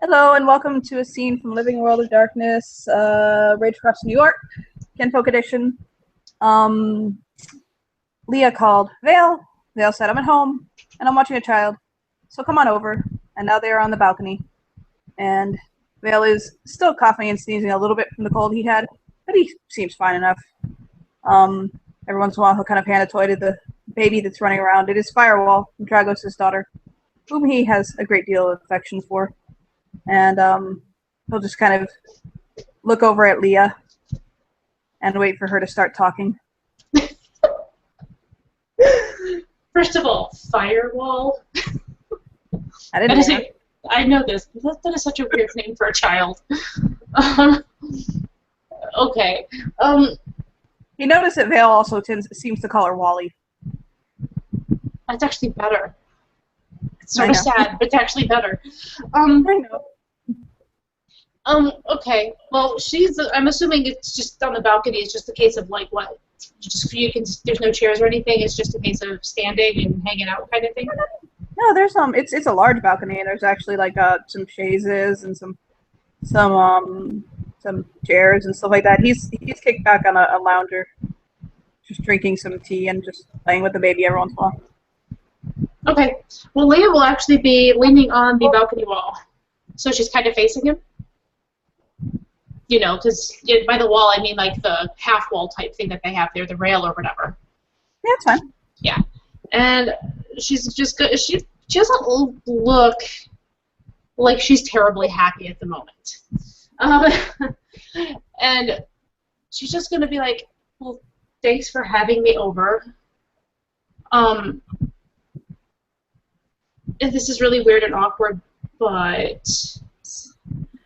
Hello and welcome to a scene from Living World of Darkness, Rage Across New York, Kinfolk Edition. Leah called Vale. Vale said, I'm at home and I'm watching a child, so come on over. And now they're on the balcony. And Vale is still coughing and sneezing a little bit from the cold he had, but he seems fine enough. Every once in a while he'll kind of hand a toy to the baby that's running around. It is Firewall, Dragos' daughter, whom he has a great deal of affection for. And he'll just kind of look over at Leah and wait for her to start talking. First of all, Firewall. I didn't know. I know this. That is such a weird name for a child. Okay. You notice that Vale also seems to call her Wally. That's actually better. It's sort of sad, but it's actually better. I know. Okay. Well, I'm assuming it's just on the balcony. It's just a case of like what? There's no chairs or anything. It's just a case of standing and hanging out kind of thing. No, there's it's a large balcony, and there's actually like some chaises and some chairs and stuff like that. He's kicked back on a lounger, just drinking some tea and just playing with the baby every once in a while. Okay. Well, Leah will actually be leaning on the balcony wall, so she's kind of facing him. You know, because by the wall I mean like the half wall type thing that they have there, the rail or whatever. Yeah, it's fine. Yeah, and she's just good. She doesn't look like she's terribly happy at the moment, and she's just gonna be like, "Well, thanks for having me over. And this is really weird and awkward, but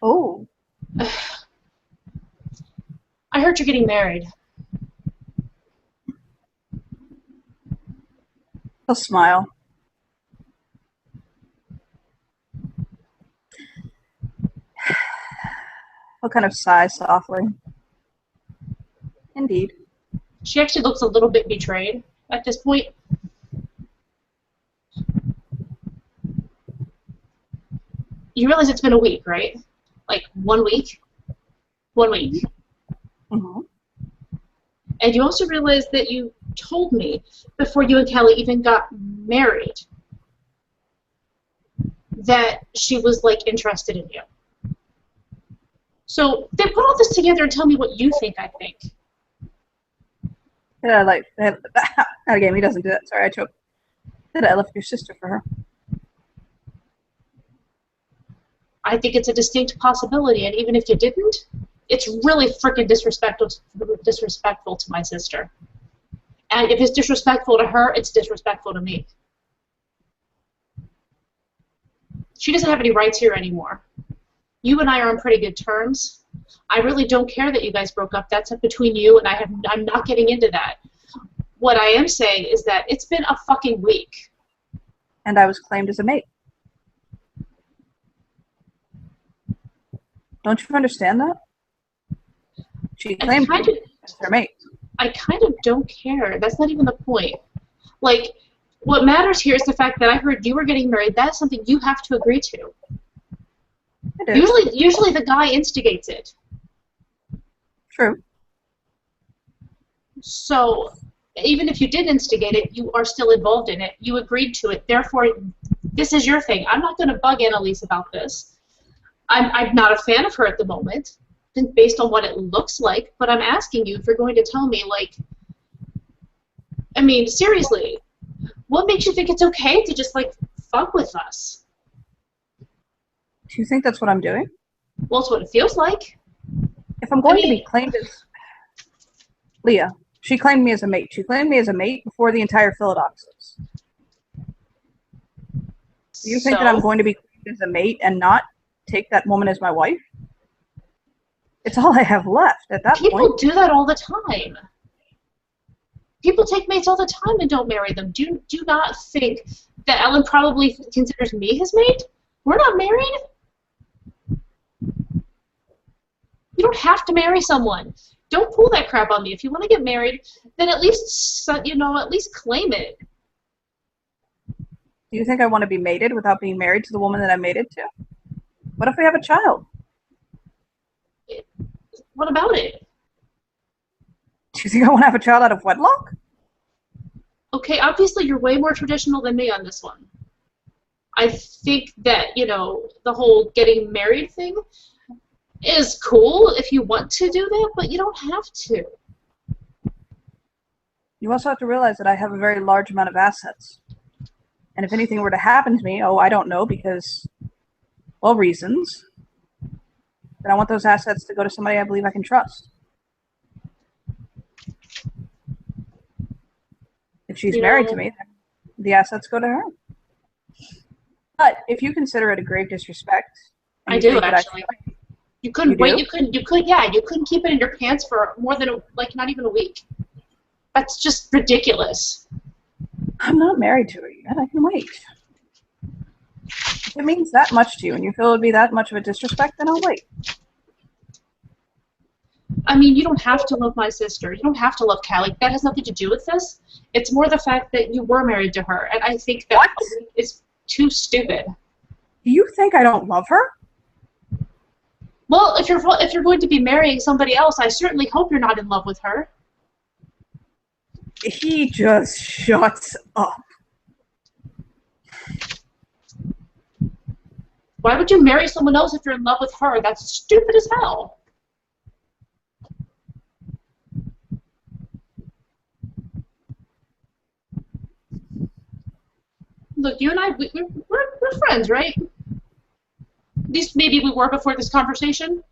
oh." I heard you're getting married. He'll smile. He'll kind of sigh softly. Indeed. She actually looks a little bit betrayed at this point. You realize it's been a week, right? Like 1 week? 1 week. Mm-hmm. And you also realize that you told me before you and Kelly even got married that she was like interested in you. So then put all this together and tell me what you think I think. Yeah, again, he doesn't do that. Sorry, I choked. I left your sister for her. I think it's a distinct possibility, and even if you didn't, it's really freaking disrespectful to my sister. And if it's disrespectful to her, it's disrespectful to me. She doesn't have any rights here anymore. You and I are on pretty good terms. I really don't care that you guys broke up. That's up between you, and I'm not getting into that. What I am saying is that it's been a fucking week. And I was claimed as a mate. Don't you understand that? She claimed me as her mate. I kind of don't care. That's not even the point. Like, what matters here is the fact that I heard you were getting married. That's something you have to agree to. It is. Usually the guy instigates it. True. So, even if you did instigate it, you are still involved in it. You agreed to it. Therefore, this is your thing. I'm not going to bug Annalise about this. I'm not a fan of her at the moment, based on what it looks like, but I'm asking you if you're going to tell me, like, I mean, seriously, what makes you think it's okay to just, like, fuck with us? Do you think that's what I'm doing? Well, it's what it feels like. If I'm going to be claimed as... Leah, she claimed me as a mate. She claimed me as a mate before the entire Philodoxus. Do you think that I'm going to be claimed as a mate and not take that woman as my wife? It's all I have left at that point. People do that all the time. People take mates all the time and don't marry them. Do you not think that Ellen probably considers me his mate? We're not married. You don't have to marry someone. Don't pull that crap on me. If you want to get married, then at least, at least claim it. Do you think I want to be mated without being married to the woman that I'm mated to? What if we have a child? What about it? Do you think I want to have a child out of wedlock? Okay, obviously you're way more traditional than me on this one. I think that, the whole getting married thing is cool if you want to do that, but you don't have to. You also have to realize that I have a very large amount of assets. And if anything were to happen to me, I don't know, because, well, reasons, then I want those assets to go to somebody I believe I can trust. If she's married to me, then the assets go to her. But if you consider it a grave disrespect, I do actually. You couldn't you wait. do? You couldn't keep it in your pants for more than not even a week. That's just ridiculous. I'm not married to her yet. I can wait. If it means that much to you and you feel it would be that much of a disrespect, then I'll wait. I mean, you don't have to love my sister. You don't have to love Callie. That has nothing to do with this. It's more the fact that you were married to her, and I think that is too stupid. Do you think I don't love her? Well, if you're going to be marrying somebody else, I certainly hope you're not in love with her. He just shuts up. Why would you marry someone else if you're in love with her? That's stupid as hell. Look, you and I, we're friends, right? At least maybe we were before this conversation.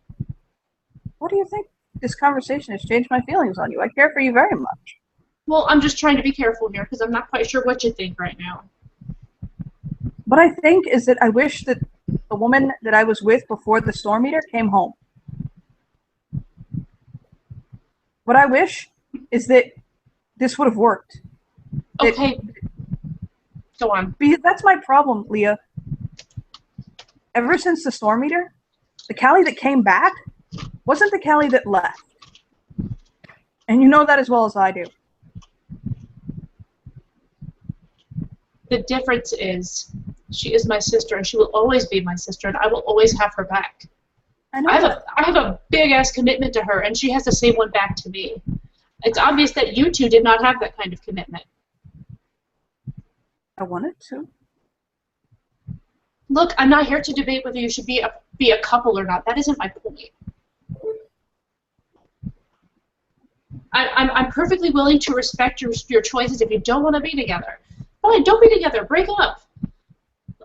What do you think? This conversation has changed my feelings on you. I care for you very much. Well, I'm just trying to be careful here because I'm not quite sure what you think right now. What I think is that I wish that the woman that I was with before the storm meter came home. What I wish is that this would have worked. Okay. Go on. Because that's my problem, Leah. Ever since the storm meter, the Callie that came back wasn't the Callie that left. And you know that as well as I do. The difference is she is my sister, and she will always be my sister, and I will always have her back. I have a big-ass commitment to her, and she has the same one back to me. It's obvious that you two did not have that kind of commitment. I wanted to. Look, I'm not here to debate whether you should be a couple or not. That isn't my point. I'm perfectly willing to respect your choices if you don't want to be together. Fine, don't be together. Break up.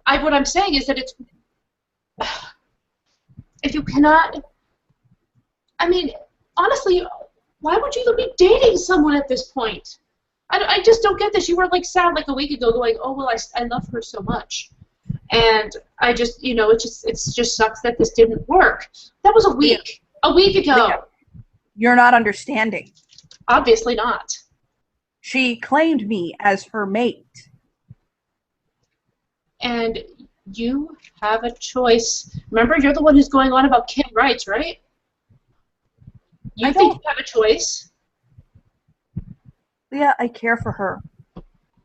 What I'm saying is that it's... If you cannot... I mean, honestly, why would you even be dating someone at this point? I just don't get this. You were sad a week ago going, oh, well, I love her so much. And I just, it just sucks that this didn't work. That was a week. A week ago. You're not understanding. Obviously not. She claimed me as her mate. And you have a choice. Remember, you're the one who's going on about kin rights, right? You think you have a choice? Leah, I care for her.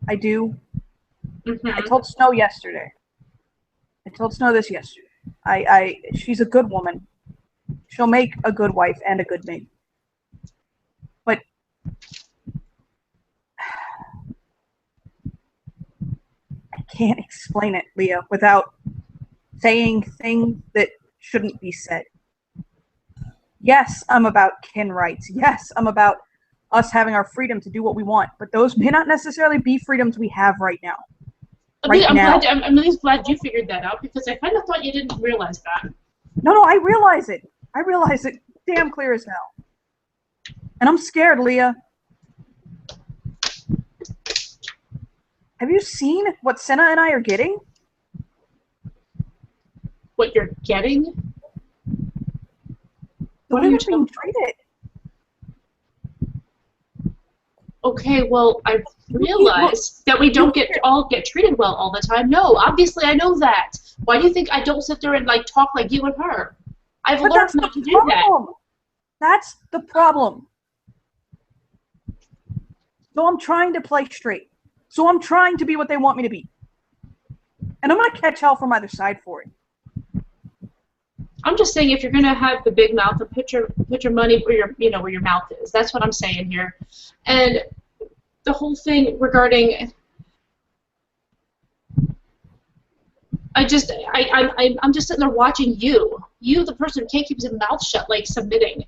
I do. Mm-hmm. I told Snow yesterday. I told Snow this yesterday. She's a good woman. She'll make a good wife and a good mate. But I can't explain it, Leah, without saying things that shouldn't be said. Yes, I'm about kin rights. Yes, I'm about us having our freedom to do what we want. But those may not necessarily be freedoms we have right now. I'm really glad you figured that out because I kind of thought you didn't realize that. No, I realize it. I realize it damn clear as hell. And I'm scared, Leah. Have you seen what Senna and I are getting? What you're getting? The way we're being treated. Okay, well, I realize that we don't all get treated well all the time. No, obviously I know that. Why do you think I don't sit there and talk like you and her? I've learned not to do that. That's the problem. So I'm trying to play straight. So I'm trying to be what they want me to be. And I'm going to catch hell from either side for it. I'm just saying if you're gonna have the big mouth, then put your money where your mouth is. That's what I'm saying here. And the whole thing regarding I'm just sitting there watching you, the person who can't keep his mouth shut, like submitting.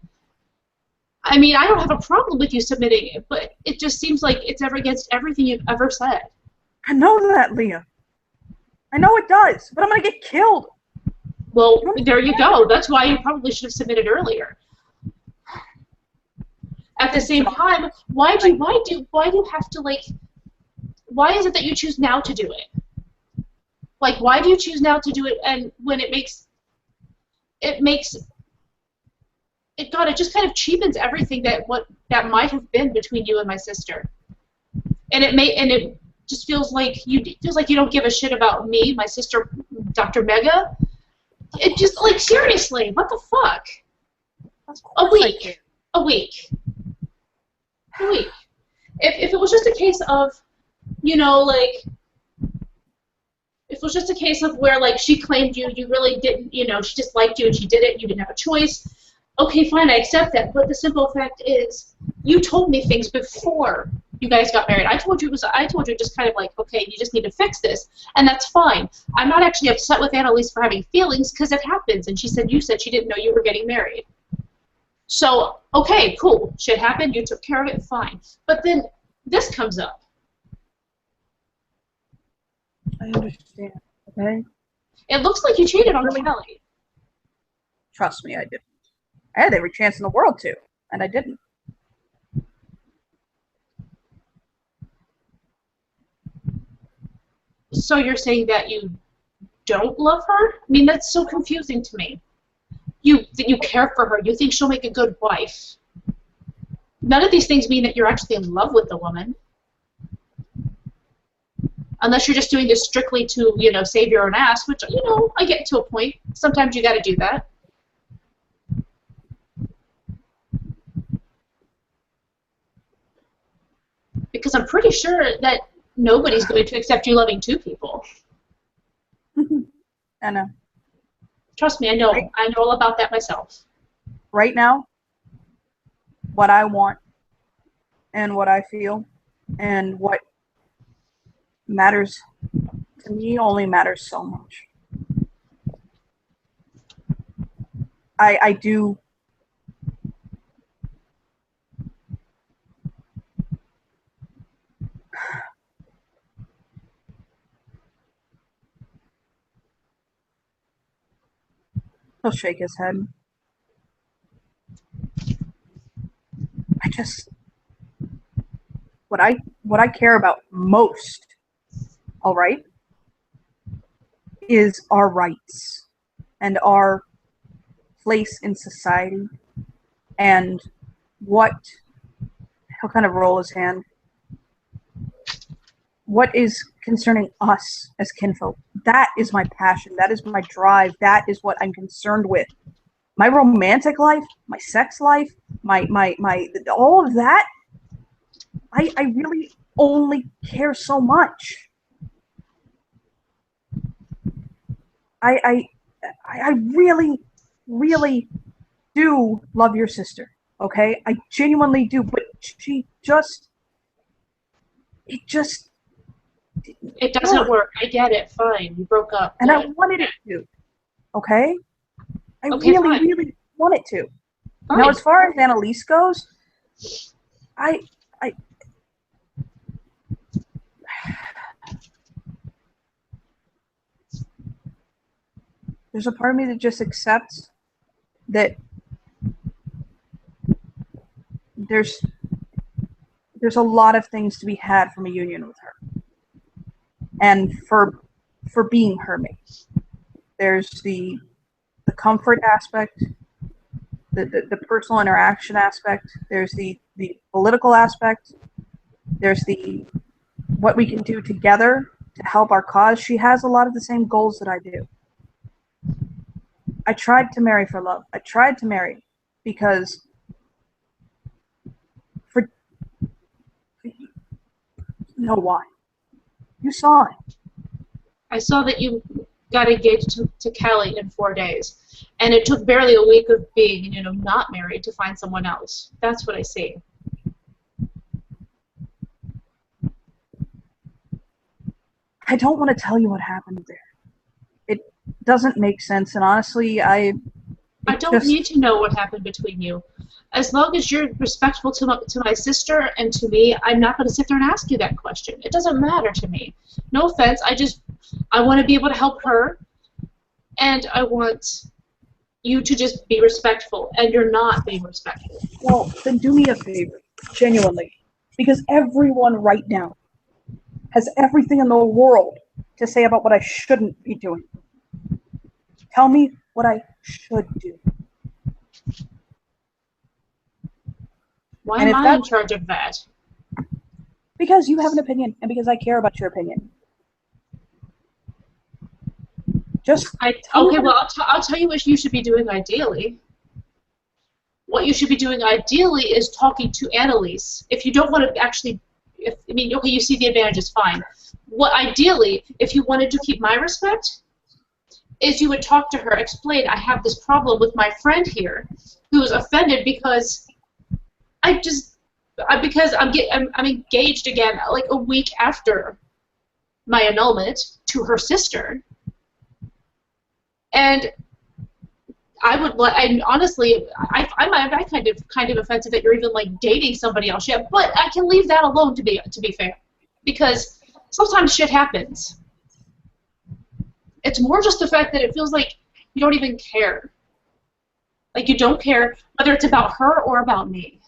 I mean, I don't have a problem with you submitting, but it just seems like it's ever against everything you've ever said. I know that, Leah. I know it does, but I'm gonna get killed. Well, there you go. That's why you probably should have submitted earlier. At the same time, why do you have to, like, why is it that you choose now to do it? Like, why do you choose now to do it, and when it just kind of cheapens everything that might have been between you and my sister. And it just feels like you don't give a shit about me, my sister, Dr. Mega. It just, like, seriously, what the fuck? A week. If it was just a case of, like, if it was just a case of where, like, she claimed you really didn't, she just liked you and she did it, you didn't have a choice, okay, fine, I accept that. But the simple fact is, you told me things before you guys got married. I told you just kind of like, okay, you just need to fix this, and that's fine. I'm not actually upset with Annalise for having feelings, because it happens, and you said she didn't know you were getting married. So, okay, cool, shit happened, you took care of it, fine. But then this comes up. I understand, okay? It looks like you cheated on Kelly. Trust me, I didn't. I had every chance in the world to, and I didn't. So you're saying that you don't love her? I mean, that's so confusing to me. You care for her. You think she'll make a good wife. None of these things mean that you're actually in love with the woman. Unless you're just doing this strictly to, save your own ass, which, I get to a point. Sometimes you got to do that. Because I'm pretty sure that nobody's going to accept you loving two people. I know. Trust me, I know. Right? I know all about that myself. Right now, what I want and what I feel and what matters to me only matters so much. I do. He'll shake his head. What I care about most, all right, is our rights and our place in society and he'll kind of roll his hand. What is concerning us as kinfolk? That is my passion. That is my drive. That is what I'm concerned with. My romantic life, my sex life, my all of that, I really only care so much. I really, really do love your sister, okay? I genuinely do, but it doesn't work. I get it. Fine. You broke up. And I wanted it to, okay? I really want it to. Fine. Now, as far as Annalise goes, there's a part of me that just accepts that there's a lot of things to be had from a union with her, and for being her mate. There's the comfort aspect, the personal interaction aspect. There's the political aspect. There's what we can do together to help our cause. She has a lot of the same goals that I do. I tried to marry for love. I tried to marry because you know why. You saw it. I saw that got engaged to Kelly in 4 days. And it took barely a week of being, not married to find someone else. That's what I see. I don't want to tell you what happened there. It doesn't make sense, and honestly, I don't need to know what happened between you. As long as you're respectful to my sister and to me, I'm not going to sit there and ask you that question. It doesn't matter to me. No offense, I want to be able to help her, and I want you to just be respectful, and you're not being respectful. Well, then do me a favor, genuinely, because everyone right now has everything in the world to say about what I shouldn't be doing. Tell me what I should do. Why am I in charge of that? Because you have an opinion, and because I care about your opinion. Okay, well, I'll tell you what you should be doing ideally. What you should be doing ideally is talking to Annalise. If you don't want to actually, okay, you see the advantages, fine. What ideally, if you wanted to keep my respect, is you would talk to her, explain, I have this problem with my friend here, who is offended because I'm engaged again, like a week after my annulment to her sister. And honestly, I find kind of offensive that you're even like dating somebody else yet. But I can leave that alone to be fair, because sometimes shit happens. It's more just the fact that it feels like you don't even care. Like you don't care whether it's about her or about me.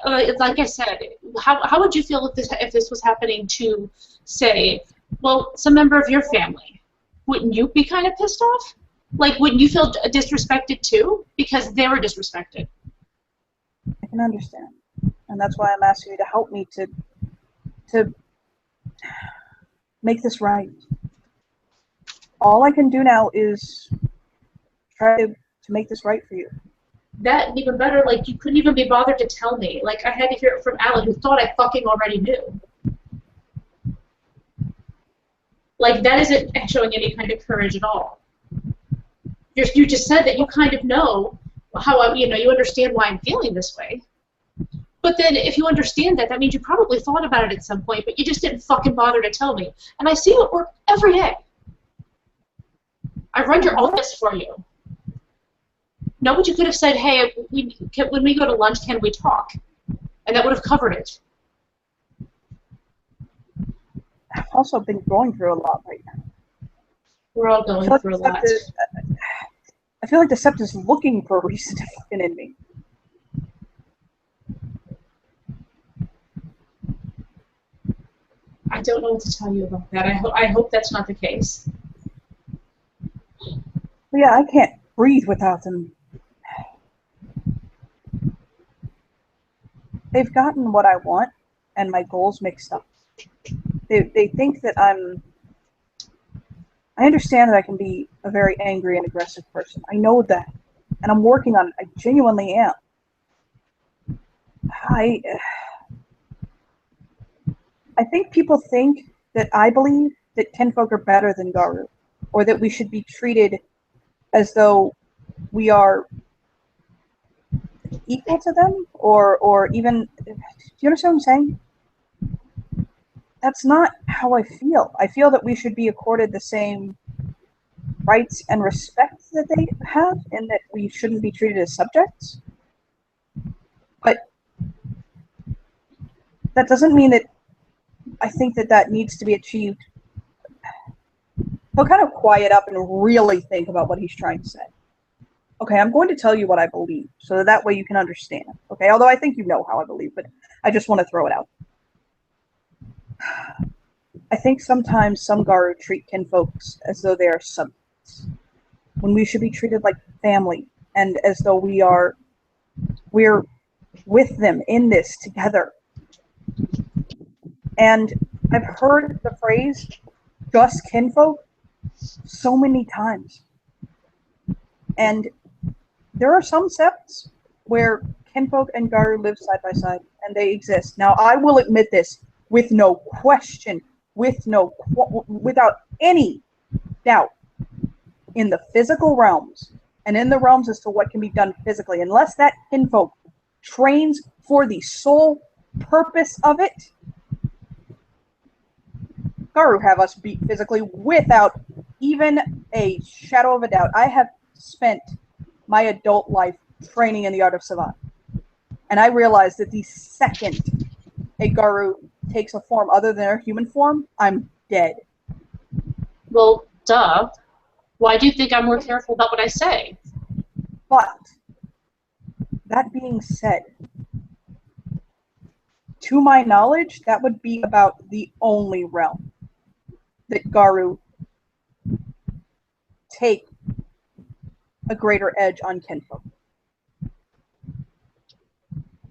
Like I said, how would you feel if this was happening to, say, well, some member of your family? Wouldn't you be kind of pissed off? Like, wouldn't you feel disrespected too? Because they were disrespected. I can understand. And that's why I'm asking you to help me to make this right. All I can do now is try to make this right for you. That, even better, like, you couldn't even be bothered to tell me. Like, I had to hear it from Alan, who thought I fucking already knew. Like, that isn't showing any kind of courage at all. You just said that you kind of know how, you understand why I'm feeling this way. But then if you understand that, that means you probably thought about it at some point, but you just didn't fucking bother to tell me. And I see you at work every day. I run your office for you. No, but you could have said, hey, when we go to lunch, can we talk? And that would have covered it. I've also been going through a lot right now. We're all going through a lot. I feel like the Sept is looking for a reason to fucking in me. I don't know what to tell you about that. I hope that's not the case. Yeah, I can't breathe without them. They've gotten what I want and my goals mixed up. They think that I understand that I can be a very angry and aggressive person. I know that. And I'm working on it. I genuinely am. I think people think that I believe that kinfolk are better than Garu, or that we should be treated as though we are equal to them, or even, do you understand what I'm saying? That's not how I feel. I feel that we should be accorded the same rights and respect that they have, and that we shouldn't be treated as subjects. But that doesn't mean that I think that needs to be achieved. He'll kind of quiet up and really think about what he's trying to say. Okay, I'm going to tell you what I believe, so that way you can understand. Okay, although I think you know how I believe, but I just want to throw it out. I think sometimes some Garu treat kinfolks as though they are subjects, when we should be treated like family, and as though we're with them in this together. And I've heard the phrase, just kinfolk, so many times. And there are some septs where kinfolk and Garu live side by side, and they exist. Now, I will admit this with no question, without any doubt in the physical realms and in the realms as to what can be done physically, unless that kinfolk trains for the sole purpose of it, Garu have us beat physically without even a shadow of a doubt. I have spent my adult life training in the art of Savant, and I realize that the second a Garu takes a form other than a human form, I'm dead. Well, duh. Why do you think I'm more careful about what I say? But, that being said, to my knowledge, that would be about the only realm that Garu take a greater edge on kinfolk.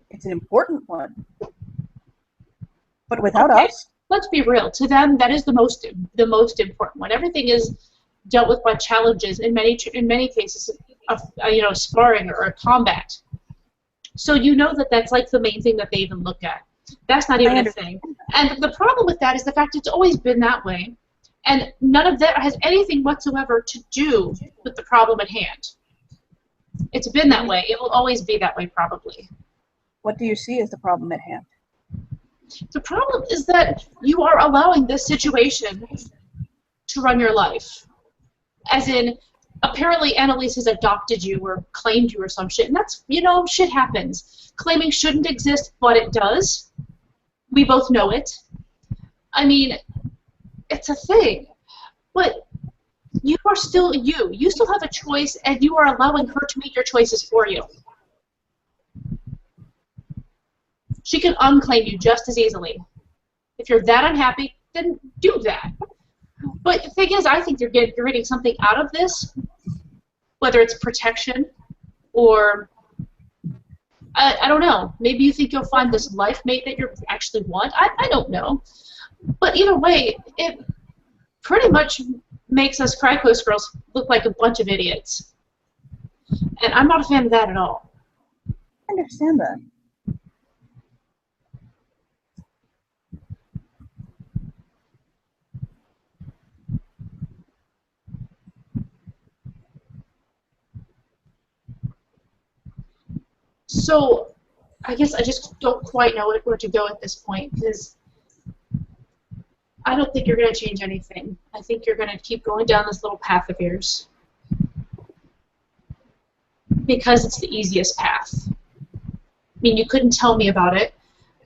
It's an important one. But without us... Let's be real. To them, that is the most important one. Everything is dealt with by challenges, in many cases, sparring or a combat. So you know that that's like the main thing that they even look at. That's not even a thing. And the problem with that is the fact it's always been that way, and none of that has anything whatsoever to do with the problem at hand. It's been that way. It will always be that way, probably. What do you see as the problem at hand? The problem is that you are allowing this situation to run your life. As in, apparently Annalise has adopted you or claimed you or some shit, and that's, shit happens. Claiming shouldn't exist, but it does. We both know it. I mean, it's a thing. But you are still you. You still have a choice, and you are allowing her to make your choices for you. She can unclaim you just as easily. If you're that unhappy, then do that. But the thing is, I think you're getting something out of this, whether it's protection or, I don't know, maybe you think you'll find this life mate that you actually want. I don't know. But either way, it pretty much makes us Cry Close girls look like a bunch of idiots. And I'm not a fan of that at all. I understand that. So, I guess I just don't quite know where to go at this point, because I don't think you're going to change anything. I think you're going to keep going down this little path of yours. Because it's the easiest path. I mean, you couldn't tell me about it.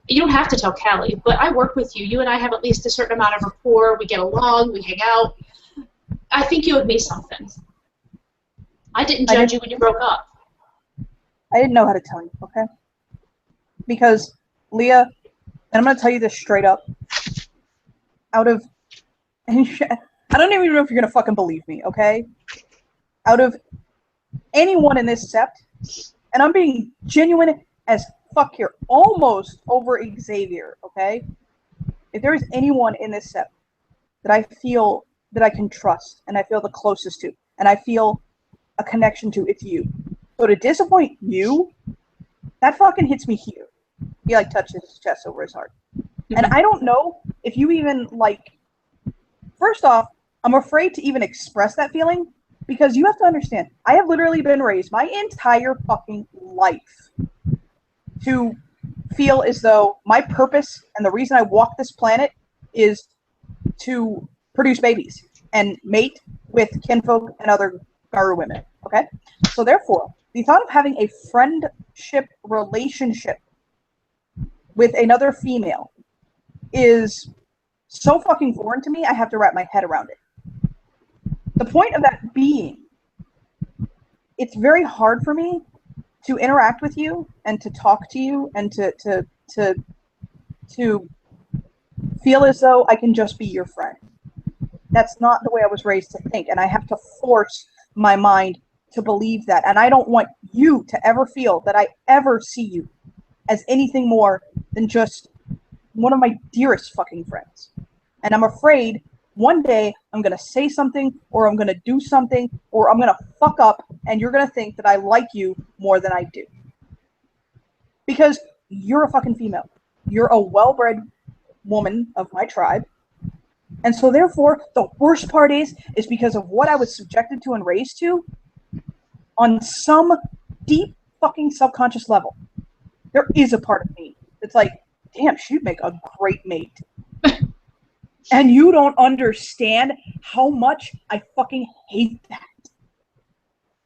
You don't have to tell Callie, but I work with you. You and I have at least a certain amount of rapport. We get along. We hang out. I think you owed me something. I didn't judge you when you broke up. I didn't know how to tell you, okay? Because, Leah, and I'm going to tell you this straight up, I don't even know if you're going to fucking believe me, okay? Out of anyone in this sept, and I'm being genuine as fuck here, almost over Xavier, okay? If there is anyone in this sept that I feel that I can trust, and I feel the closest to, and I feel a connection to, it's you. So to disappoint you, that fucking hits me here. He, touches his chest over his heart. Mm-hmm. And I don't know if you even, first off, I'm afraid to even express that feeling, because you have to understand, I have literally been raised my entire fucking life to feel as though my purpose and the reason I walk this planet is to produce babies and mate with kinfolk and other Garu women, okay? So therefore, the thought of having a friendship relationship with another female is so fucking foreign to me, I have to wrap my head around it. The point of that being, it's very hard for me to interact with you and to talk to you and to feel as though I can just be your friend. That's not the way I was raised to think, and I have to force my mind to believe that. And I don't want you to ever feel that I ever see you as anything more than just one of my dearest fucking friends. And I'm afraid one day I'm going to say something, or I'm going to do something, or I'm going to fuck up, and you're going to think that I like you more than I do. Because you're a fucking female. You're a well-bred woman of my tribe, And so therefore, the worst part is because of what I was subjected to and raised to, on some deep fucking subconscious level, there is a part of me that's like, damn, she'd make a great mate. And you don't understand how much I fucking hate that.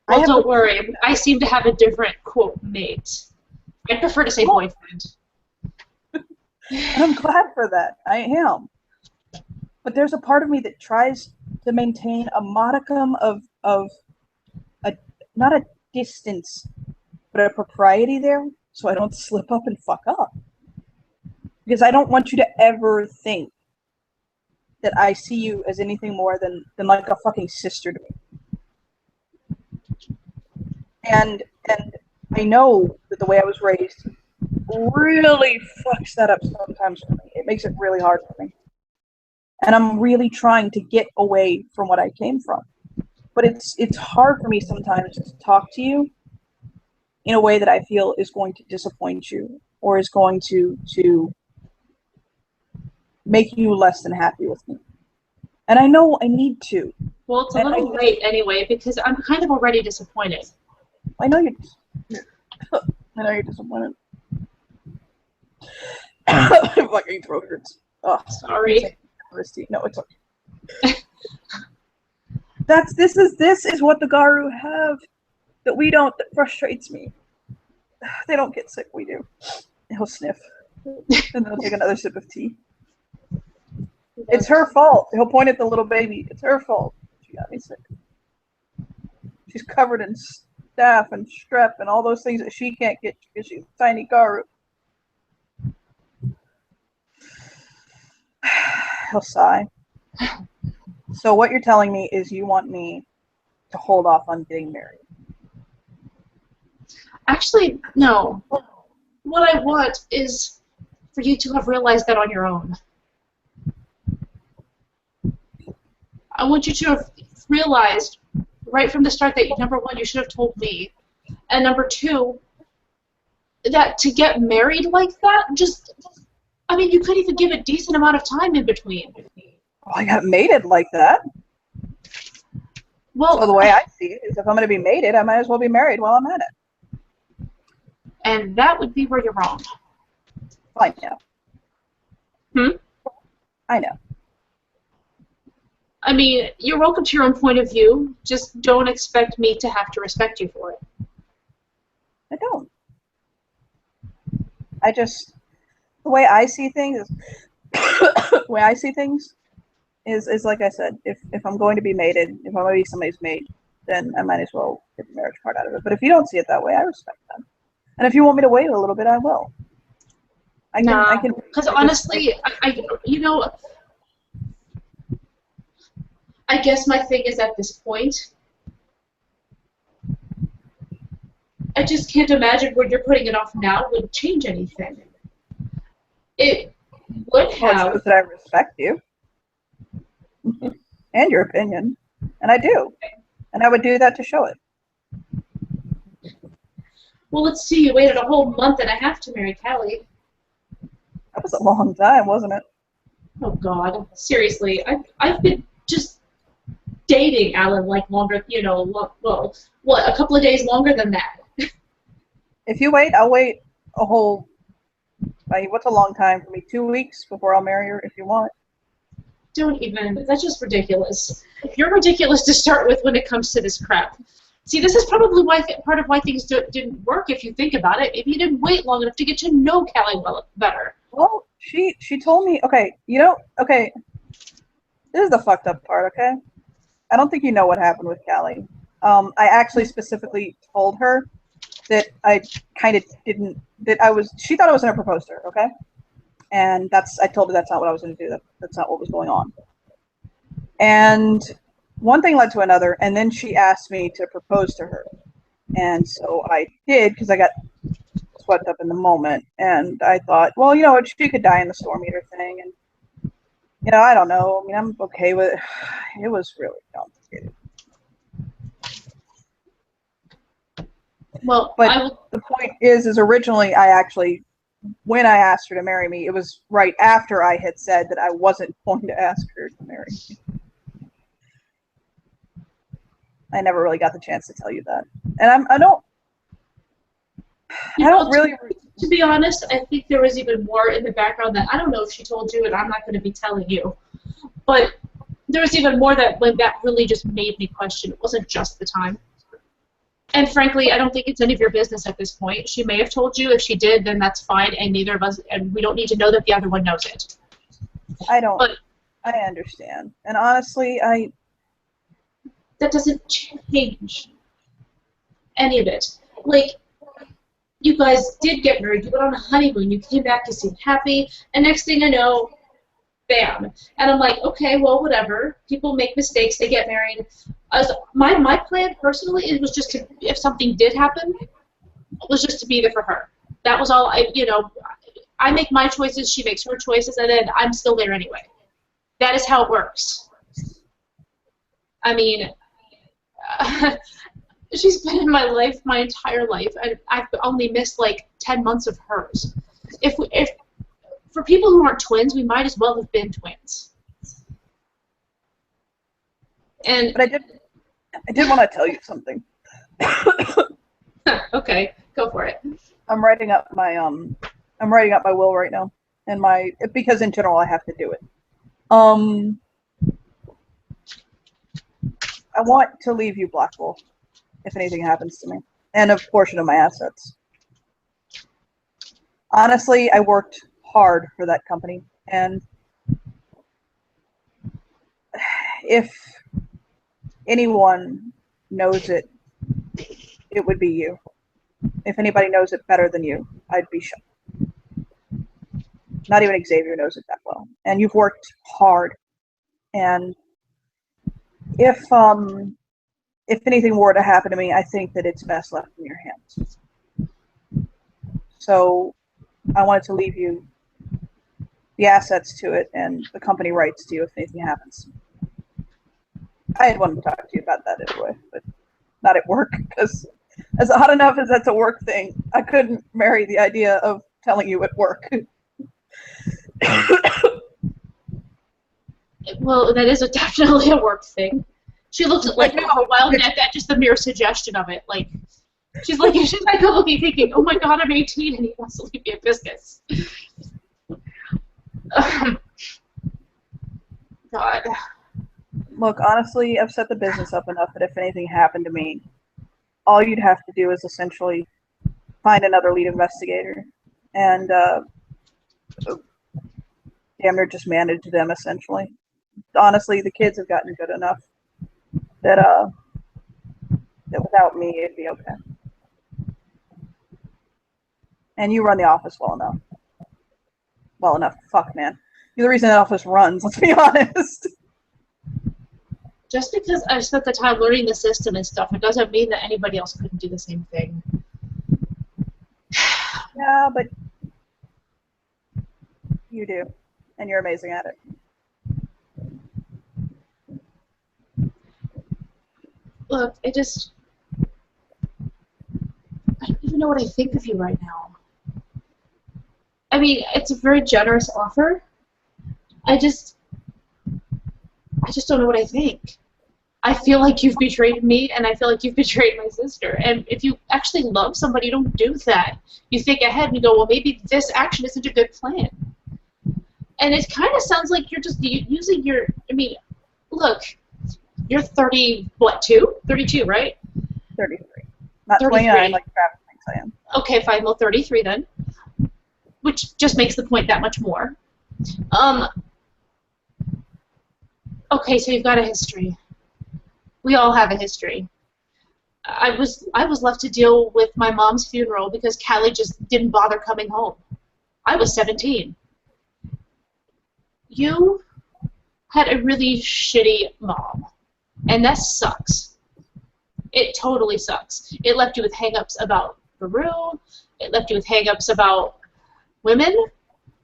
Well, don't worry. I seem to have a different, quote, mate. I prefer to say boyfriend. And I'm glad for that. I am. But there's a part of me that tries to maintain a modicum of not a distance, but a propriety there, so I don't slip up and fuck up. Because I don't want you to ever think that I see you as anything more than like a fucking sister to me. And I know that the way I was raised really fucks that up sometimes for me. It makes it really hard for me. And I'm really trying to get away from what I came from. But it's hard for me sometimes to talk to you in a way that I feel is going to disappoint you or is going to make you less than happy with me. And I know I need to. Well, it's a little late anyway, because I'm kind of already disappointed. I know you're disappointed. My fucking throat hurts. Oh, sorry. No, it's okay. This is what the Garu have that we don't. That frustrates me. They don't get sick. We do. He'll sniff, and they'll take another sip of tea. It's her fault. He'll point at the little baby. It's her fault. She got me sick. She's covered in staph and strep and all those things that she can't get because she's a tiny Garu. He'll sigh. So what you're telling me is you want me to hold off on getting married? Actually, no. What I want is for you to have realized that on your own. I want you to have realized right from the start that, number one, you should have told me, and number two, that to get married like that, I mean, you could even give a decent amount of time in between. Well, I got mated like that. Well, so the way I see it is if I'm going to be mated, I might as well be married while I'm at it. And that would be where you're wrong. I know. I know. I mean, you're welcome to your own point of view. Just don't expect me to have to respect you for it. I don't. I just, the way I see things is like I said, if I'm going to be mated, if I'm going to be somebody's mate, then I might as well get the marriage part out of it. But if you don't see it that way, I respect that. And if you want me to wait a little bit, I will. Because honestly, I guess my thing is at this point, I just can't imagine where you're putting it off now would change anything. It would have. Well, it shows that I respect you and your opinion, and I do, and I would do that to show it. Well, let's see. You waited a whole month and a half to marry Callie. That was a long time, wasn't it? Oh God, seriously, I've been just dating Alan like longer, a couple of days longer than that. If you wait, I'll wait a whole. What's a long time for me? 2 weeks before I'll marry her if you want. Don't even. That's just ridiculous. You're ridiculous to start with when it comes to this crap. See, this is probably part of why things didn't work. If you think about it, if you didn't wait long enough to get to know Callie better. Well, she told me. Okay, okay. This is the fucked up part. Okay, I don't think you know what happened with Callie. I actually specifically told her that I kind of didn't. She thought I was going to propose to her. Okay, and I told her that's not what I was going to do. That's not what was going on. And one thing led to another, and then she asked me to propose to her, and so I did because I got swept up in the moment, and I thought, well, you know what, she could die in the storm eater thing, and I don't know. I mean, I'm okay with it. It was really complicated. Well, but the point is originally I actually when I asked her to marry me, it was right after I had said that I wasn't going to ask her to marry me. I never really got the chance to tell you that, and I don't really. To be honest, I think there was even more in the background that I don't know if she told you, and I'm not going to be telling you. But there was even more that really just made me question. It wasn't just the time. And frankly, I don't think it's any of your business at this point. She may have told you. If she did, then that's fine, and neither of us, and we don't need to know that the other one knows it. I don't. But I understand, and honestly, that doesn't change any of it. Like, you guys did get married. You went on a honeymoon. You came back. You seemed happy, and next thing I know, bam. And I'm like, okay, well, whatever. People make mistakes. They get married. My plan personally, it was just to, if something did happen, it was just to be there for her. That was all. I make my choices. She makes her choices, and then I'm still there anyway. That is how it works. I mean, she's been in my life my entire life, and I've only missed like 10 months of hers. If for people who aren't twins, we might as well have been twins. And but I did want to tell you something. Okay, go for it. I'm writing up my will right now, and because in general I have to do it. I want to leave you Blackwell if anything happens to me, and a portion of my assets. Honestly, I worked hard for that company, and if anyone knows it, it would be you. If anybody knows it better than you, I'd be shocked. Not even Xavier knows it that well. And you've worked hard. And if anything were to happen to me, I think that it's best left in your hands. So I wanted to leave you the assets to it and the company rights to you if anything happens. I had wanted to talk to you about that anyway, but not at work, because as odd enough as that's a work thing, I couldn't marry the idea of telling you at work. Well, that is definitely a work thing. She looks like overwhelmed at just the mere suggestion of it. Like she's like looking, thinking, "Oh my God, I'm 18 and he wants to leave me a business." God. Look, honestly, I've set the business up enough that if anything happened to me, all you'd have to do is essentially find another lead investigator and damn near just manage them, essentially. Honestly, the kids have gotten good enough that without me, it'd be okay. And you run the office well enough. Well enough. Fuck, man. You're the reason that office runs, let's be honest. Just because I spent the time learning the system and stuff, it doesn't mean that anybody else couldn't do the same thing. Yeah, but you do. And you're amazing at it. Look, I don't even know what I think of you right now. I mean, it's a very generous offer. I just don't know what I think. I feel like you've betrayed me, and I feel like you've betrayed my sister. And if you actually love somebody, you don't do that. You think ahead and you go, well, maybe this action isn't a good plan. And it kind of sounds like you're just using your, I mean, look, you're 30, what, 32, right? 33. Not 29 like Travis thinks I am. Okay, fine, well, 33 then. Which just makes the point that much more. Okay, so you've got a history. We all have a history. I was left to deal with my mom's funeral because Callie just didn't bother coming home. I was 17. You had a really shitty mom, and that sucks. It totally sucks. It left you with hang-ups about Baru. It left you with hang-ups about women.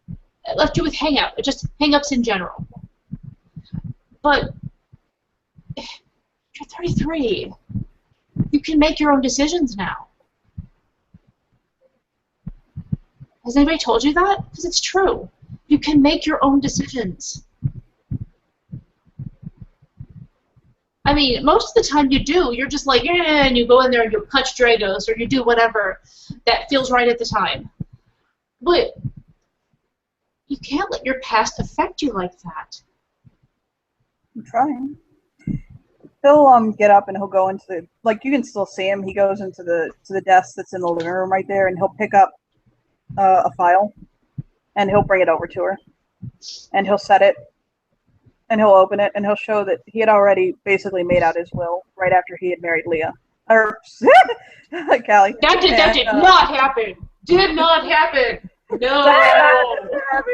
It left you with just hang-ups in general. But you're 33. You can make your own decisions now. Has anybody told you that? Because it's true. You can make your own decisions. I mean, most of the time you do. You're just like, yeah, and you go in there and you punch Dragos or you do whatever that feels right at the time. But you can't let your past affect you like that. I'm trying. He'll get up and he'll go into the, like, you can still see him. He goes into the desk that's in the living room right there, and he'll pick up a file, and he'll bring it over to her, and he'll set it, and he'll open it, and he'll show that he had already basically made out his will right after he had married Leah. Or Callie. That did not happen. Did not happen. No.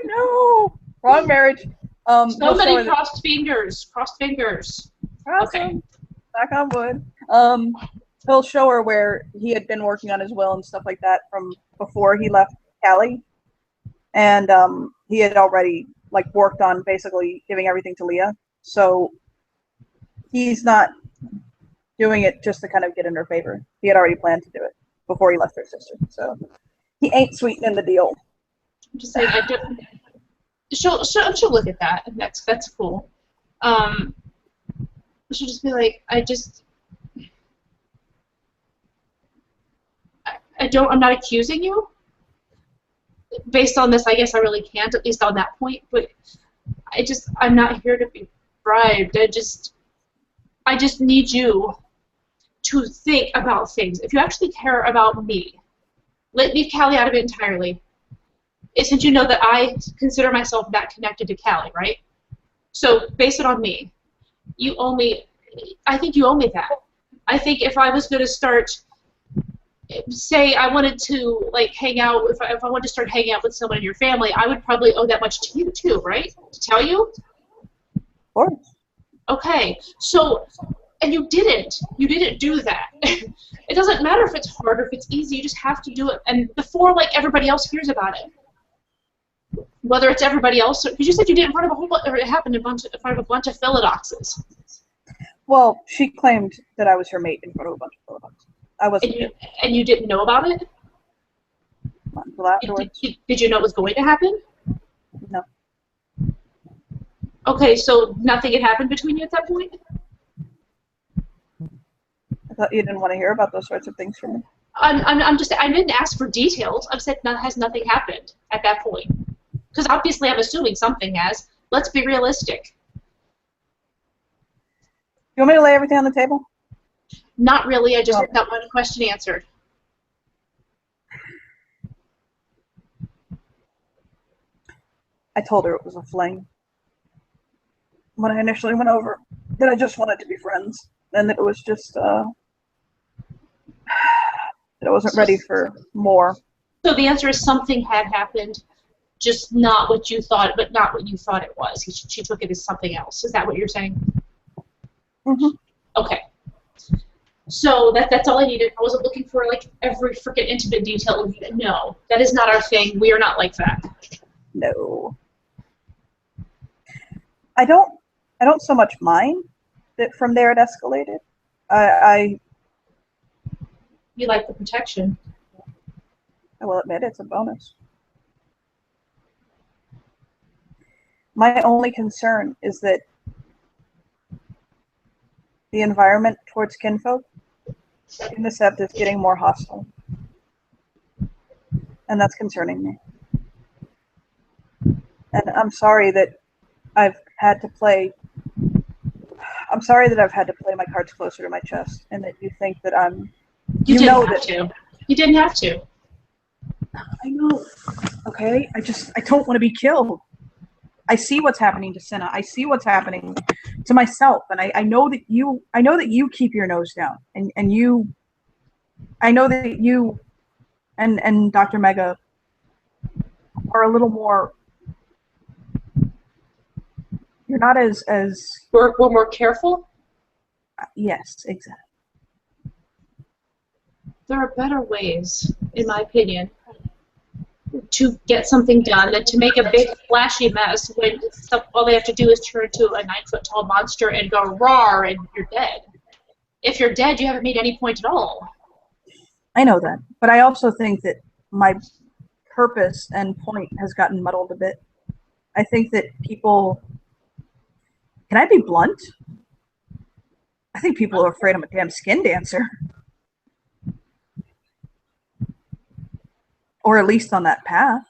No. Wrong marriage. Somebody crossed fingers. Crossed fingers. Okay. Knock on wood. He'll show her where he had been working on his will and stuff like that from before he left Callie. And he had already worked on basically giving everything to Leah. So he's not doing it just to kind of get in her favor. He had already planned to do it before he left her sister. So he ain't sweetening the deal. I'm just saying, she'll look at that, and that's cool. She'll just be like, I'm not accusing you. Based on this, I guess I really can't, at least on that point, but I'm not here to be bribed. I just need you to think about things. If you actually care about me, leave Callie out of it entirely. Since you know that I consider myself that connected to Callie, right? So base it on me. I think you owe me that. I think if I was going to start, say I wanted to hang out, if I wanted to start hanging out with someone in your family, I would probably owe that much to you too, right? To tell you? Of course. Okay, so, and you didn't do that. It doesn't matter if it's hard or if it's easy, you just have to do it, and before everybody else hears about it. Whether it's everybody else, because you said you did it in front of it happened in front of a bunch of Philodoxes. Well, she claimed that I was her mate in front of a bunch of Philodoxes. I wasn't. And you didn't know about it? Not until afterwards. Did you know it was going to happen? No. Okay, so nothing had happened between you at that point? I thought you didn't want to hear about those sorts of things from me. I didn't ask for details. I've said has nothing happened at that point. Because obviously I'm assuming something has. Let's be realistic. You want me to lay everything on the table? Not really. I just want that one question answered. I told her it was a fling. When I initially went over, that I just wanted to be friends. And that it was just, that I wasn't ready for more. So the answer is something had happened, just not what you thought, but not what you thought it was. She took it as something else. Is that what you're saying? Mm-hmm. Okay. So that's all I needed. I wasn't looking for every freaking intimate detail. No, that is not our thing. We are not like that. No. I don't so much mind that from there it escalated. You like the protection. I will admit it's a bonus. My only concern is that the environment towards kinfolk in the Sept is getting more hostile. And that's concerning me. And I'm sorry that I've had to play my cards closer to my chest, and that you think that I'm... You didn't have to. You didn't have to. I know. Okay? I don't want to be killed. I see what's happening to Cinna. I see what's happening to myself, and I know that you keep your nose down, and I know that you and Dr. Mega are a little more. You're not as we're more careful. Yes, exactly. There are better ways, in my opinion, to get something done than to make a big flashy mess when all they have to do is turn into a 9-foot-tall monster and go roar and you're dead. If you're dead, you haven't made any point at all. I know that, but I also think that my purpose and point has gotten muddled a bit. I think that people, can I be blunt? I think people are afraid I'm a damn skin dancer. Or at least on that path.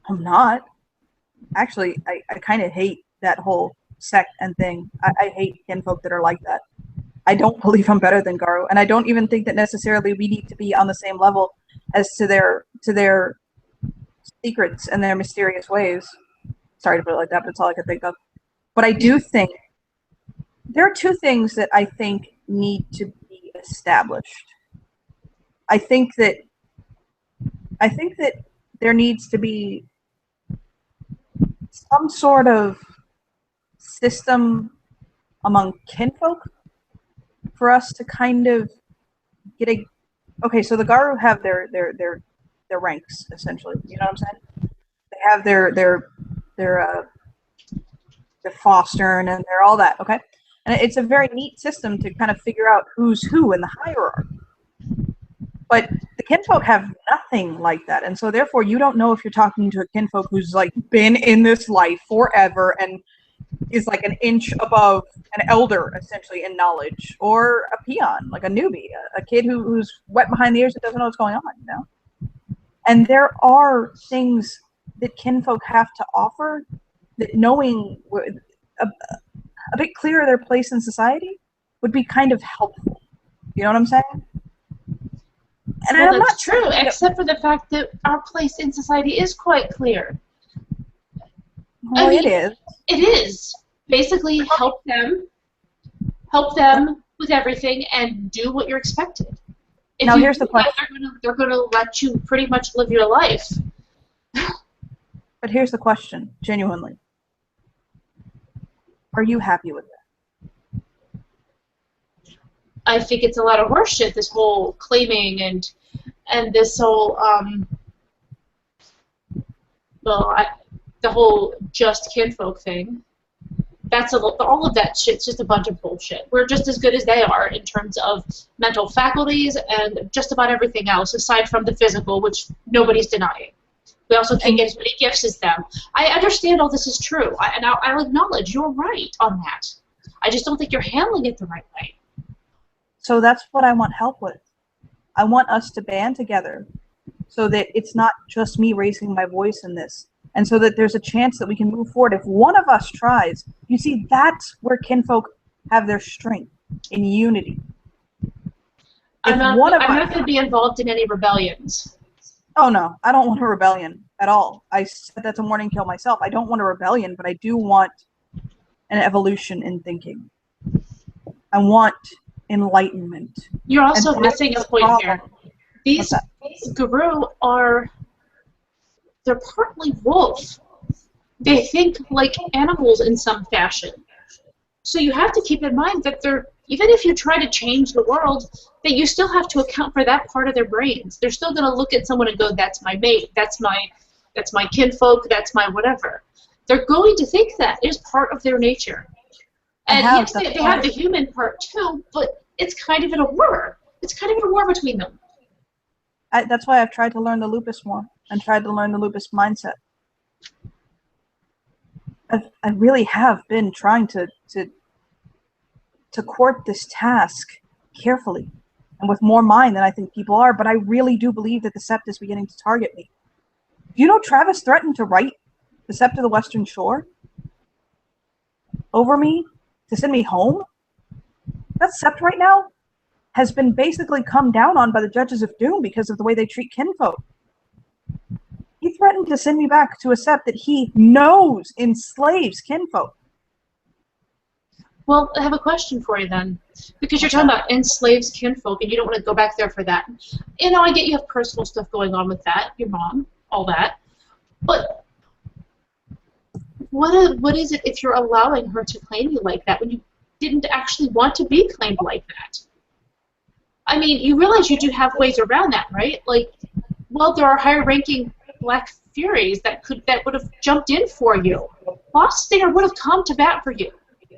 I'm not. Actually, I kind of hate that whole sect and thing. I hate kinfolk that are like that. I don't believe I'm better than Garu, and I don't even think that necessarily we need to be on the same level as to their secrets and their mysterious ways. Sorry to put it like that, but it's all I could think of. But I do think there are two things that I think need to be established. I think that there needs to be some sort of system among kinfolk for us to kind of get a. Okay, so the Garu have their ranks essentially. You know what I'm saying? They have their foster and they're all that. Okay, and it's a very neat system to kind of figure out who's who in the hierarchy. But the kinfolk have nothing like that, and so therefore you don't know if you're talking to a kinfolk who's like been in this life forever and is like an inch above an elder essentially in knowledge, or a peon, like a newbie, a kid who's wet behind the ears that doesn't know what's going on, you know? And there are things that kinfolk have to offer that knowing a bit clearer their place in society would be kind of helpful. You know what I'm saying? And well, I'm that's not true, except for the fact that our place in society is quite clear. Well, I mean, it is. It is. Basically, help them with everything and do what you're expected. Now, here's the question. They're going to let you pretty much live your life. But here's the question, genuinely. Are you happy with it? I think it's a lot of horseshit, this whole claiming and this whole, the whole just kinfolk thing. That's all of that shit's just a bunch of bullshit. We're just as good as they are in terms of mental faculties and just about everything else, aside from the physical, which nobody's denying. We also can't get as many gifts as them. I understand all this is true, and I'll acknowledge you're right on that. I just don't think you're handling it the right way. So that's what I want help with. I want us to band together so that it's not just me raising my voice in this, and so that there's a chance that we can move forward. If one of us tries, you see, that's where kinfolk have their strength, in unity. I'm not going to be involved in any rebellions. Oh no, I don't want a rebellion at all. I said that to Morning Kill myself. I don't want a rebellion, but I do want an evolution in thinking. I want enlightenment. You're also missing a point here. These Guru they're partly wolf. They think like animals in some fashion. So you have to keep in mind that even if you try to change the world, that you still have to account for that part of their brains. They're still going to look at someone and go, that's my mate, that's my kinfolk, that's my whatever. They're going to think that is part of their nature. And yes, they have the human part too, but it's kind of in a war. It's kind of in a war between them. That's why I've tried to learn the lupus more and tried to learn the lupus mindset. I really have been trying to court this task carefully and with more mind than I think people are, but I really do believe that the Sept is beginning to target me. Do you know Travis threatened to write the Sept of the Western Shore over me to send me home? That Sept right now has been basically come down on by the Judges of Doom because of the way they treat kinfolk. He threatened to send me back to a Sept that he knows enslaves kinfolk. Well, I have a question for you then. Because you're talking about enslaves kinfolk and you don't want to go back there for that. You know, I get you have personal stuff going on with that, your mom, all that. But what is it if you're allowing her to claim you like that when you didn't actually want to be claimed like that? I mean, you realize you do have ways around that, right? Like, well, there are higher-ranking Black Furies that would have jumped in for you. Boss Stinger would have come to bat for you.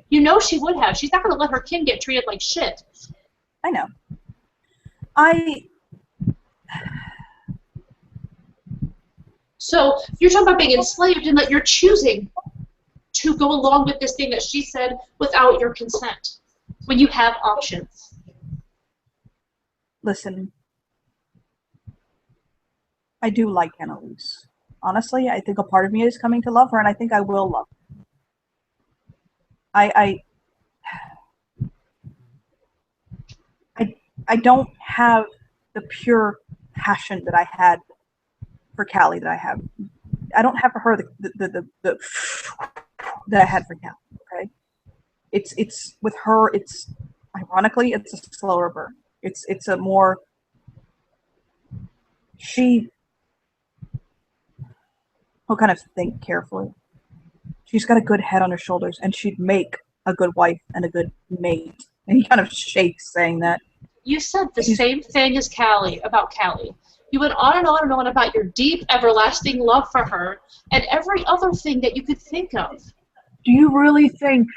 You know she would have. She's not going to let her kin get treated like shit. I know. So you're talking about being enslaved and that you're choosing to go along with this thing that she said without your consent when you have options. Listen, I do like Annalise. Honestly, I think a part of me is coming to love her, and I think I will love her. I I I don't have the pure passion that I had for Callie that I have. I don't have for her the that I had for Callie. Okay, it's with her. It's ironically it's a slower burn. It's a more she. I'll kind of think carefully. She's got a good head on her shoulders, and she'd make a good wife and a good mate. And he kind of shakes saying that. You said the same thing as Callie, about Callie. You went on and on and on about your deep, everlasting love for her and every other thing that you could think of. Do you really think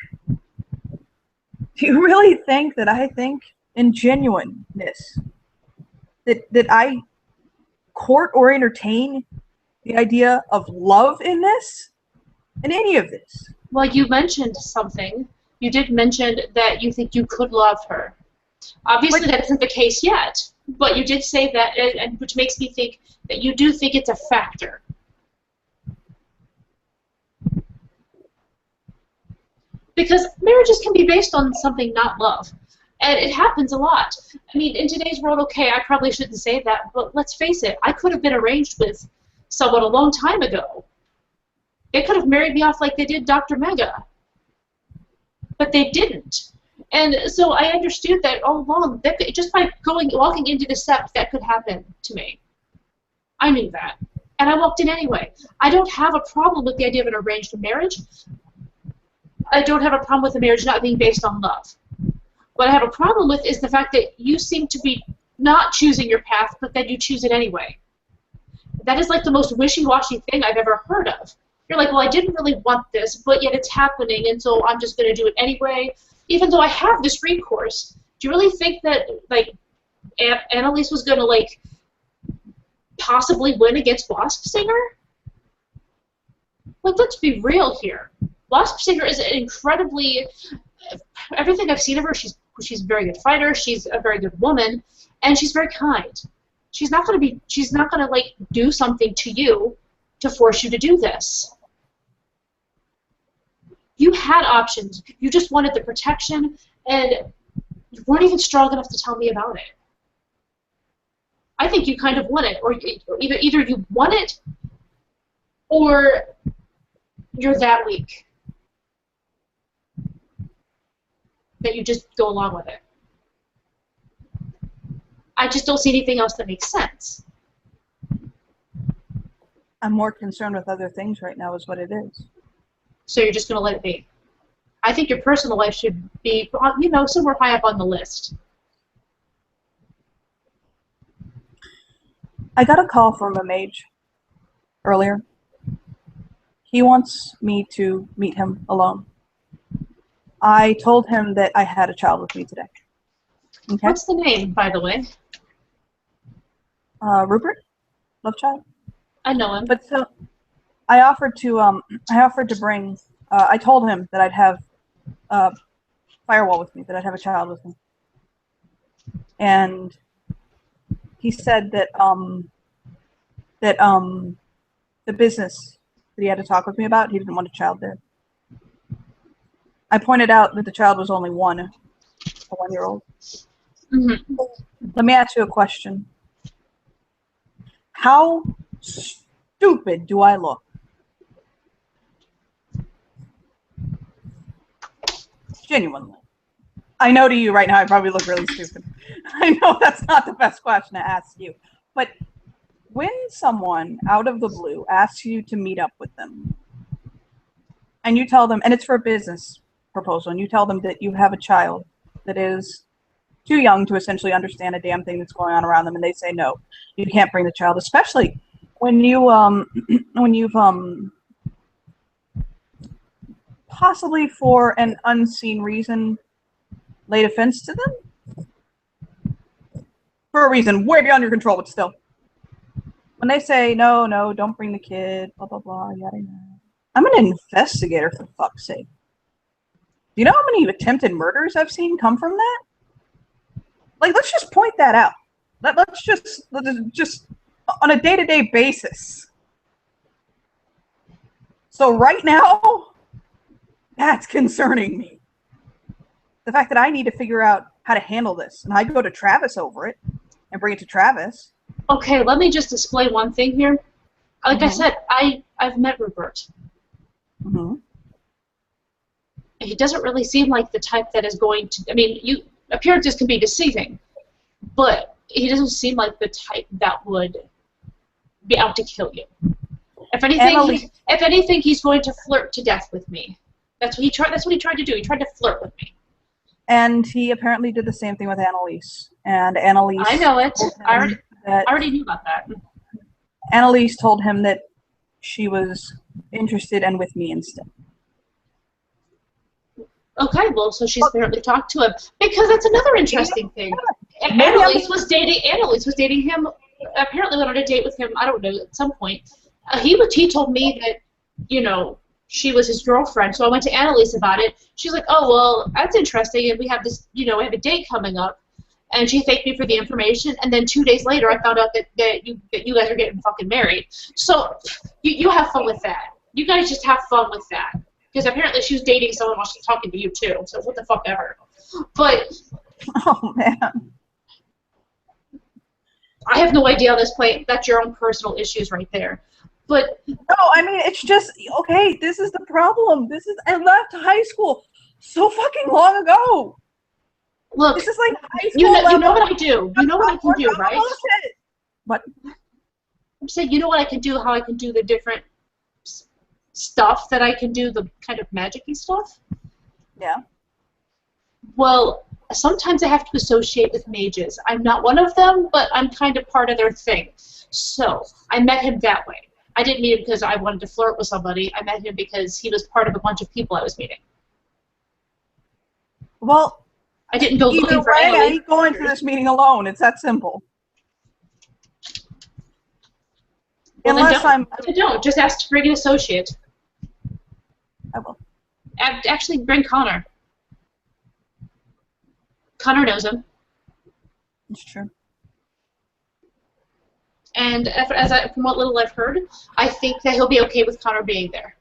that I think in genuineness that I court or entertain the idea of love in this? In any of this? Well, you mentioned something. You did mention that you think you could love her. Obviously, that isn't the case yet, but you did say that, and which makes me think that you do think it's a factor. Because marriages can be based on something not love. And it happens a lot. I mean, in today's world, okay, I probably shouldn't say that, but let's face it, I could have been arranged with someone a long time ago. They could have married me off like they did Dr. Mega. But they didn't. And so I understood that all along, that just by walking into the sept, that could happen to me. I knew that. And I walked in anyway. I don't have a problem with the idea of an arranged marriage. I don't have a problem with a marriage not being based on love. What I have a problem with is the fact that you seem to be not choosing your path, but then you choose it anyway. That is like the most wishy-washy thing I've ever heard of. You're like, well, I didn't really want this, but yet it's happening, and so I'm just going to do it anyway, even though I have this recourse. Do you really think that, like, Annalise was going to, like, possibly win against Wasp Singer? Like, let's be real here. Wasp Singer is an incredibly... Everything I've seen of her, she's a very good fighter, she's a very good woman, and she's very kind. She's not going to, like, do something to you to force you to do this. You had options. You just wanted the protection, and you weren't even strong enough to tell me about it. I think you kind of won it, or either you won it, or you're that weak that you just go along with it. I just don't see anything else that makes sense. I'm more concerned with other things right now is what it is. So you're just going to let it be. I think your personal life should be, you know, somewhere high up on the list. I got a call from a mage earlier. He wants me to meet him alone. I told him that I had a child with me today. Okay? What's the name, by the way? Rupert? Lovechild? I know him. But so I offered to bring. I told him that I'd have Firewall with me, that I'd have a child with me, and he said that the business that he had to talk with me about, he didn't want a child there. I pointed out that the child was only a 1-year-old. Mm-hmm. Let me ask you a question. How stupid do I look? Genuinely. I know to you right now I probably look really stupid. I know that's not the best question to ask you. But when someone out of the blue asks you to meet up with them, and you tell them, and it's for a business proposal, and you tell them that you have a child that is too young to essentially understand a damn thing that's going on around them, and they say no, you can't bring the child, especially when you've possibly for an unseen reason laid offense to them for a reason way beyond your control, but still. when they say, no, don't bring the kid, blah, blah, blah, yada, yada. I'm an investigator, for fuck's sake. Do you know how many attempted murders I've seen come from that? Like, let's just point that out. Let's just on a day-to-day basis. So right now, that's concerning me. The fact that I need to figure out how to handle this. And I go to Travis over it and bring it to Travis. Okay, let me just display one thing here. Like I said, I've met Rupert. He doesn't really seem like the type that is going to... I mean, appearances can be deceiving, but he doesn't seem like the type that would be out to kill you. If anything, he's going to flirt to death with me. That's what he tried. That's what he tried to do. He tried to flirt with me. And he apparently did the same thing with Annalise. And Annalise... I know it. I already knew about that. Annalise told him that she was interested and with me instead. Okay, well, so she's apparently talked to him. Because that's another interesting thing. Annalise was dating him, apparently went on a date with him, I don't know, at some point. He told me that, you know, she was his girlfriend, so I went to Annalise about it. She's like, oh, well, that's interesting, and we have this, you know, we have a date coming up. And she thanked me for the information, and then 2 days later, I found out that you guys are getting fucking married. So you have fun with that. You guys just have fun with that. Because apparently she was dating someone while she's talking to you, too. So what the fuck ever. But... Oh, man. I have no idea on this point. That's your own personal issues right there. But... No, I mean, it's just... Okay, this is the problem. I left high school so fucking long ago. Look, this is like high school you know what I do. You know what I can do, right? What? I'm saying, you know what I can do, how I can do the different stuff that I can do, the kind of magic-y stuff? Yeah. Well, sometimes I have to associate with mages. I'm not one of them, but I'm kind of part of their thing. So, I met him that way. I didn't meet him because I wanted to flirt with somebody. I met him because he was part of a bunch of people I was meeting. Well... I didn't go looking for Annalise. I ain't going to this meeting alone. It's that simple. Well, don't. Just ask to bring an associate. I will. Actually, bring Connor. Connor knows him. It's true. And from what little I've heard, I think that he'll be okay with Connor being there.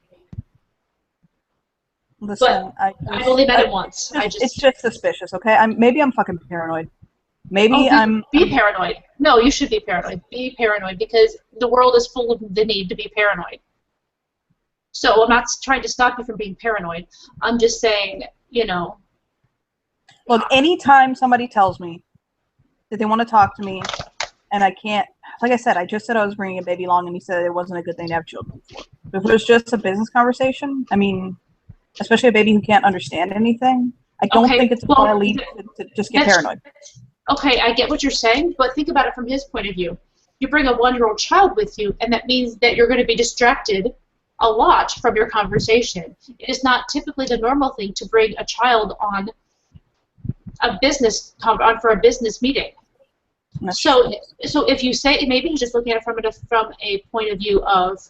Listen, but I've only met him once. It's just suspicious, okay? Maybe I'm fucking paranoid. Maybe Be paranoid. No, you should be paranoid. Be paranoid because the world is full of the need to be paranoid. So I'm not trying to stop you from being paranoid. I'm just saying, you know. Look, anytime somebody tells me that they want to talk to me and I can't, like I said, I just said I was bringing a baby along and he said it wasn't a good thing to have children for. If it was just a business conversation, I mean... Especially a baby who can't understand anything. I don't think it's a fair leap to just get paranoid. Okay, I get what you're saying, but think about it from his point of view. You bring a 1-year-old child with you, and that means that you're going to be distracted a lot from your conversation. It is not typically the normal thing to bring a child on for a business meeting. So if you say, maybe he's just looking at it from a point of view of,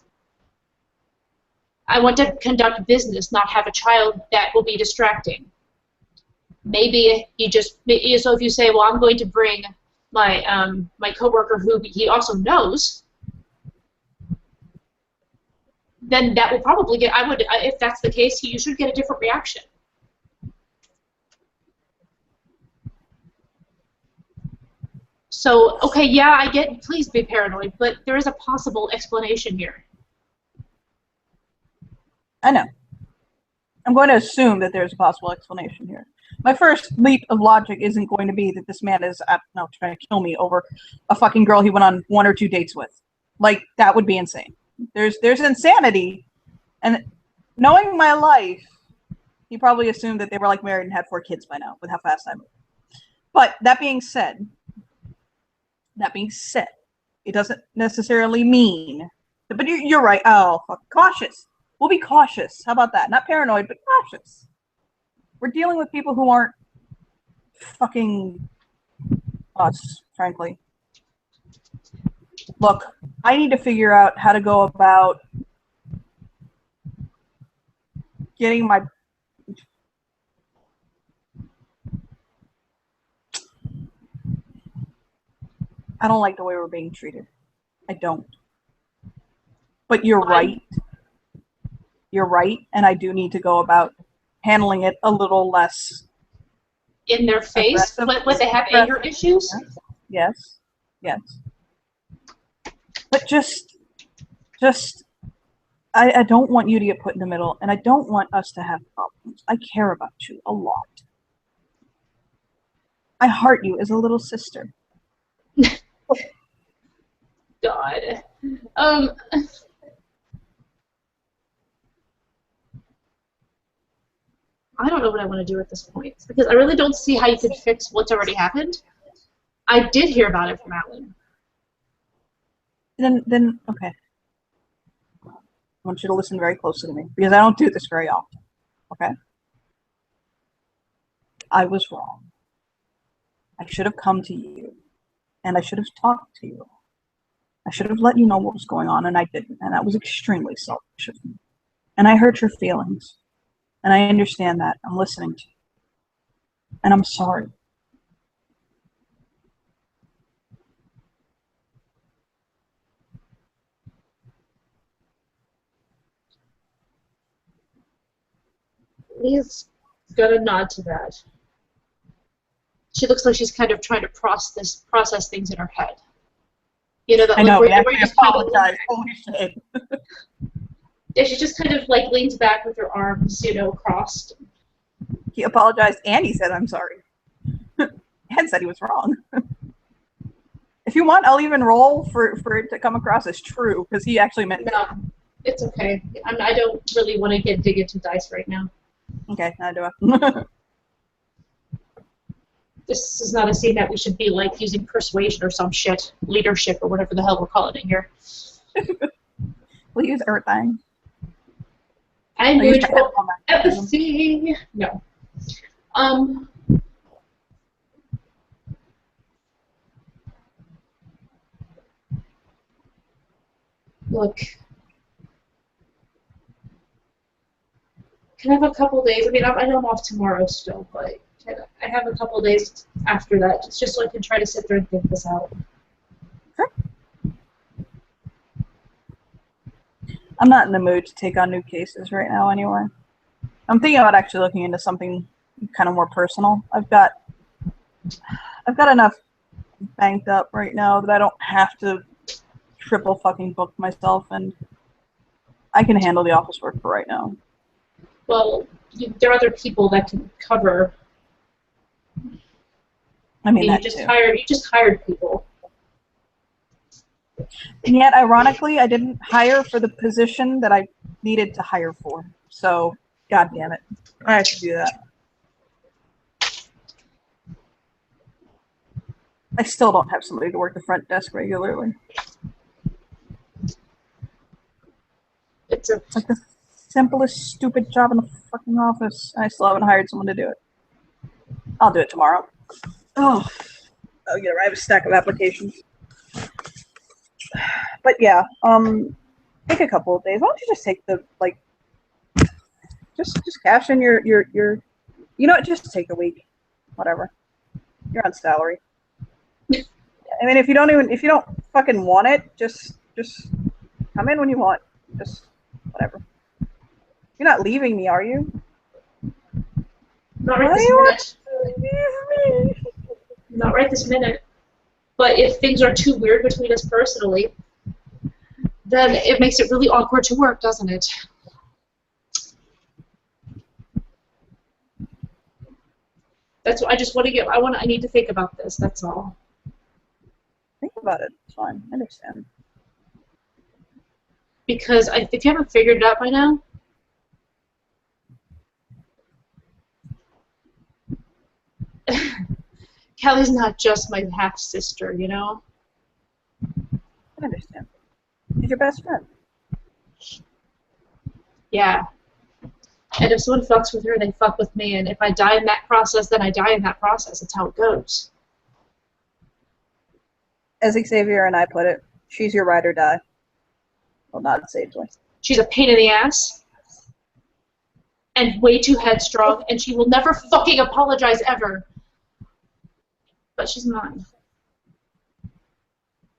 I want to conduct business, not have a child that will be distracting. Maybe so if you say, well, I'm going to bring my my coworker who he also knows, then that will probably get, if that's the case, you should get a different reaction. So, okay, yeah, I get, please be paranoid, but there is a possible explanation here. I know. I'm going to assume that there's a possible explanation here. My first leap of logic isn't going to be that this man is trying to kill me over a fucking girl he went on 1 or 2 dates with. Like, that would be insane. There's insanity, and knowing my life, he probably assumed that they were like married and had 4 kids by now with how fast I move. But that being said, it doesn't necessarily mean. But you're right. Oh, fuck. Cautious. We'll be cautious. How about that? Not paranoid, but cautious. We're dealing with people who aren't fucking us, frankly. Look, I need to figure out how to go about getting my... I don't like the way we're being treated. I don't. But you're right. You're right, and I do need to go about handling it a little less... In their face? When they have anger issues? Yes. Yes. But just... I don't want you to get put in the middle, and I don't want us to have problems. I care about you a lot. I heart you as a little sister. God. I don't know what I want to do at this point, because I really don't see how you could fix what's already happened. I did hear about it from Alan. Then okay. I want you to listen very closely to me, because I don't do this very often. Okay? I was wrong. I should have come to you, and I should have talked to you. I should have let you know what was going on, and I didn't, and that was extremely selfish of me. And I hurt your feelings, and I understand that. I'm listening to you, and I'm sorry. Leah's gonna nod to that. She looks like she's kind of trying to process things in her head. You know, that I know, where but you I just apologize. Holy shit. Yeah, she just kind of like leans back with her arms, you know, crossed. He apologized, and he said, "I'm sorry." And said he was wrong. If you want, I'll even roll for it to come across as true, because he actually meant... No, it's okay. I don't really want to dig into dice right now. Okay, now do I. This is not a scene that we should be like using persuasion or some shit, leadership or whatever the hell we're calling it here. We'll use everything. I'm going to roll empathy. No. Look. Can I have a couple days? I mean, I know I'm off tomorrow still, but can I have a couple days after that, just so I can try to sit there and think this out? Sure. I'm not in the mood to take on new cases right now anyway. I'm thinking about actually looking into something kind of more personal. I've got enough banked up right now that I don't have to triple fucking book myself, and I can handle the office work for right now. Well, there are other people that can cover. I mean, you just hired people. And yet, ironically, I didn't hire for the position that I needed to hire for. So, god damn it. I have to do that. I still don't have somebody to work the front desk regularly. It's like the simplest, stupid job in the fucking office. I still haven't hired someone to do it. I'll do it tomorrow. Oh, yeah, I have a stack of applications. But yeah, take a couple of days. Why don't you just take the just cash in your you know what? Just take a week, whatever. You're on salary. I mean, if you don't fucking want it, just come in when you want. Just whatever. You're not leaving me, are you? Not right this minute. Not right this minute. But if things are too weird between us personally, then it makes it really awkward to work, doesn't it? That's what I just want to get. I need to think about this. That's all. Think about it. It's fine. I understand. Because if you haven't figured it out by now, Kelly's not just my half sister, you know. I understand. She's your best friend. Yeah. And if someone fucks with her, they fuck with me. And if I die in that process, then I die in that process. That's how it goes. As Xavier and I put it, She's your ride or die. Well, not sagely. She's a pain in the ass. And way too headstrong, and she will never fucking apologize ever. But she's mine.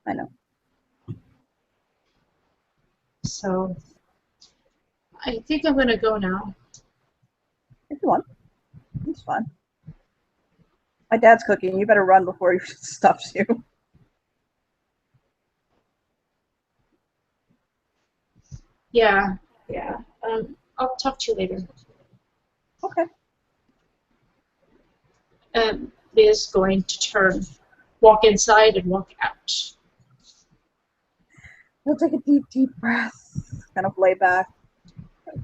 I know. So, I think I'm gonna go now. If you want. It's fine. My dad's cooking. You better run before he stuffs you. Yeah. I'll talk to you later. Okay. Liz going to walk inside and walk out. He'll take a deep, deep breath. Kind of lay back.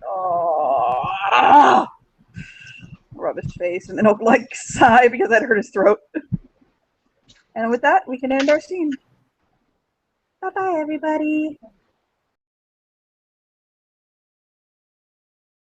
Oh, rub his face, and then he'll like sigh because that hurt his throat. And with that, we can end our scene. Bye bye, everybody.